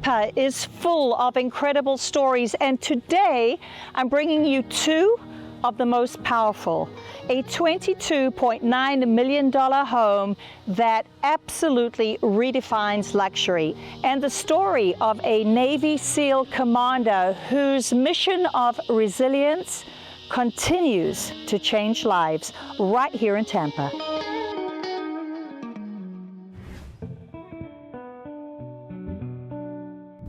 Tampa is full of incredible stories, and today I'm bringing you two of the most powerful. A $22.9 million home that absolutely redefines luxury, and the story of a Navy SEAL commando whose mission of resilience continues to change lives right here in Tampa.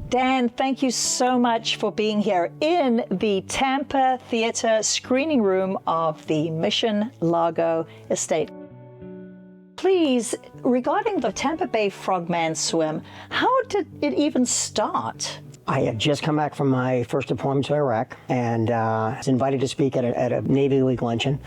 Dan, thank you so much for being here in the Tampa Theater screening room of the Mision Lago Estate. Please, regarding the Tampa Bay Frogman Swim, how did it even start? I had just come back from my first deployment to Iraq and was invited to speak at a Navy League luncheon.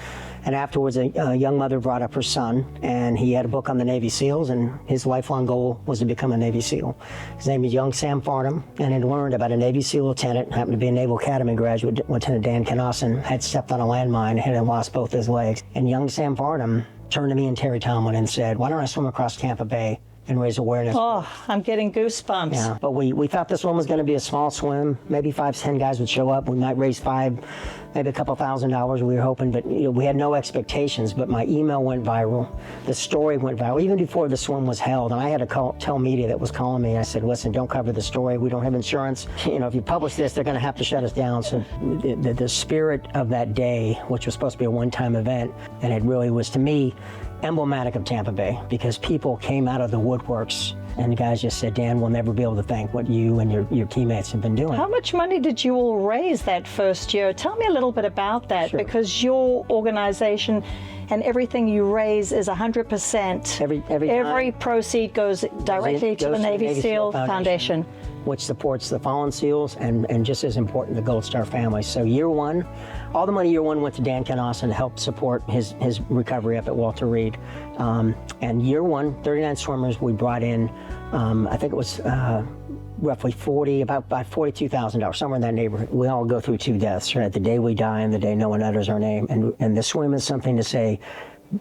And afterwards, a young mother brought up her son, and he had a book on the Navy SEALs, and his lifelong goal was to become a Navy SEAL. His name is young Sam Farnham, and had learned about a Navy SEAL lieutenant, happened to be a Naval Academy graduate, Lieutenant Dan Canossen, had stepped on a landmine and had lost both his legs. And young Sam Farnham turned to me and Terry Tomlin and said, "Why don't I swim across Tampa Bay and raise awareness?" Oh, I'm getting goosebumps. Yeah, but we thought this one was going to be a small swim. Maybe 5-10 guys would show up. We might raise maybe a couple $1,000 we were hoping, but we had no expectations. But my email went viral. The story went viral even before the swim was held. And I had to tell media that was calling me. I said, "Listen, don't cover the story. We don't have insurance. If you publish this, they're going to have to shut us down." So the spirit of that day, which was supposed to be a one-time event, and it really was, to me, emblematic of Tampa Bay, because people came out of the woodworks and the guys just said, "Dan, we'll never be able to thank what you and your teammates have been doing." How much money did you all raise that first year? Tell me a little bit about that. Sure. Because your organization and everything you raise is 100%. Every proceed goes directly to the Navy SEAL Foundation, which supports the fallen SEALs and just as important, the Gold Star families. So year one, all the money year one went to Dan Canossen to help support his recovery up at Walter Reed. And year one, 39 swimmers, we brought in, I think it was roughly about $42,000, somewhere in that neighborhood. We all go through two deaths, right? The day we die and the day no one utters our name. And the swim is something to say,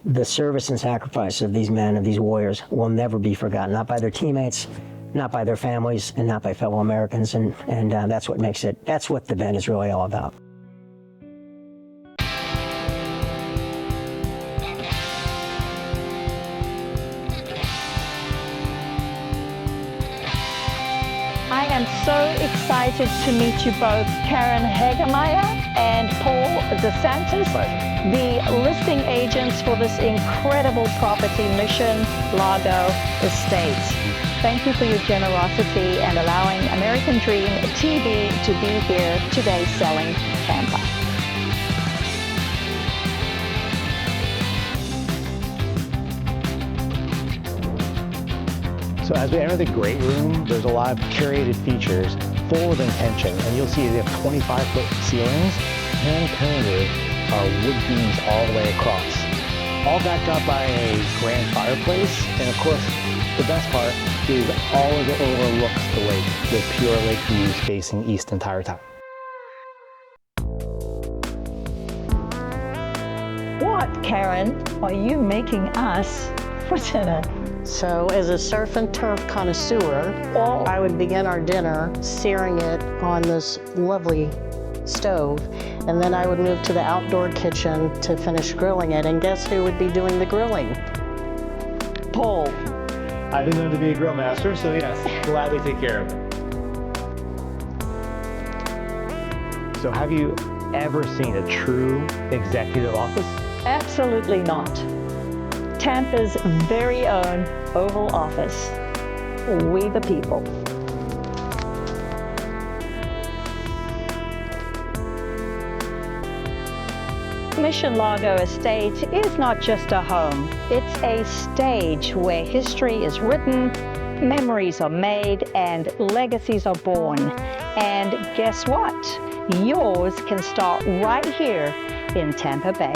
the service and sacrifice of these men, of these warriors, will never be forgotten, not by their teammates, not by their families, and not by fellow Americans. And that's what makes it, that's what the event is really all about. I am so excited to meet you both, Karen Hagemeyer and Paul DeSantis, the listing agents for this incredible property, Mision Lago Estate. Thank you for your generosity and allowing American Dream TV to be here today selling Tampa. So as we enter the great room, there's a lot of curated features full of intention, and you'll see they have 25-foot ceilings, hand-painted wood beams all the way across. All backed up by a grand fireplace, and of course, the best part is all of it overlooks the lake, with pure lake views facing east the entire time. What, Karen, are you making us for dinner? So as a surf and turf connoisseur, I would begin our dinner searing it on this lovely stove, and then I would move to the outdoor kitchen to finish grilling it. And guess who would be doing the grilling? Paul. I've been known to be a grill master, so yes, gladly take care of it. So have you ever seen a true executive office? Absolutely not. Tampa's very own Oval Office. We the people. Mision Lago Estate is not just a home. It's a stage where history is written, memories are made, and legacies are born. And guess what? Yours can start right here in Tampa Bay.